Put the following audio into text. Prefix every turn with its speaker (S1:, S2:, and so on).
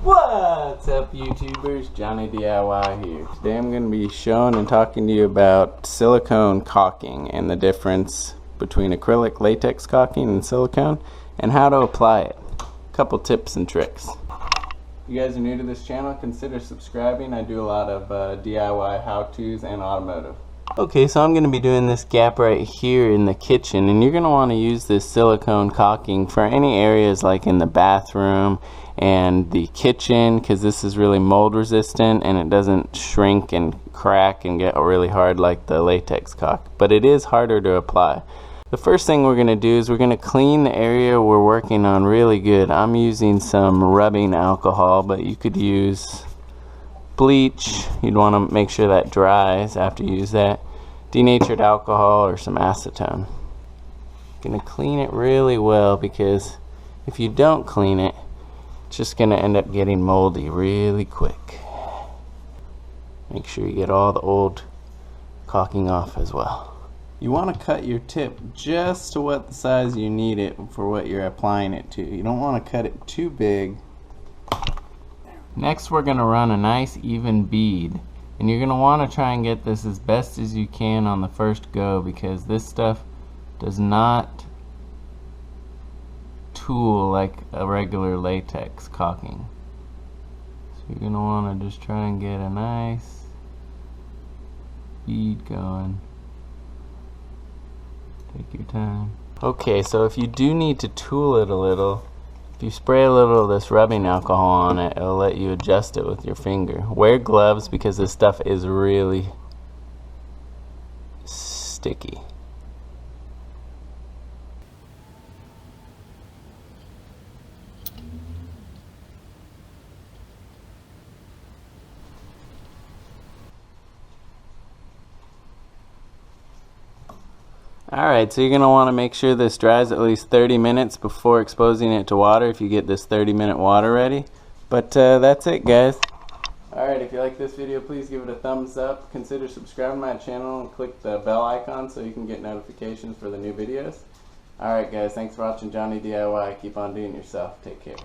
S1: What's up, YouTubers? Johnny DIY here. Today I'm going to be showing and talking to you about silicone caulking and the difference between acrylic latex caulking and silicone and how to apply it. A couple tips and tricks. If you guys are new to this channel, consider subscribing. I do a lot of DIY how-tos and automotive. Okay, so I'm going to be doing this gap right here in the kitchen, and you're going to want to use this silicone caulking for any areas like in the bathroom and the kitchen, because this is really mold resistant and it doesn't shrink and crack and get really hard like the latex caulk, but it is harder to apply. The first thing we're going to do is we're going to clean the area we're working on really good. I'm using some rubbing alcohol, but you could use bleach. You'd want to make sure that dries after you use that. Denatured alcohol or some acetone. Going to clean it really well, because if you don't clean it, it's just going to end up getting moldy really quick. Make sure you get all the old caulking off as well. You want to cut your tip just to what the size you need it for what you're applying it to. You don't want to cut it too big. Next, we're going to run a nice even bead, and you're going to want to try and get this as best as you can on the first go, because this stuff does not tool like a regular latex caulking. So you're going to want to just try and get a nice bead going. Take your time. Okay, so if you do need to tool it a little, if you spray a little of this rubbing alcohol on it, it'll let you adjust it with your finger. Wear gloves because this stuff is really sticky. Alright, so you're going to want to make sure this dries at least 30 minutes before exposing it to water if you get this 30-minute water ready. But that's it, guys. Alright, if you like this video, please give it a thumbs up. Consider subscribing to my channel and click the bell icon so you can get notifications for the new videos. Alright guys, thanks for watching Johnny DIY. Keep on doing yourself. Take care.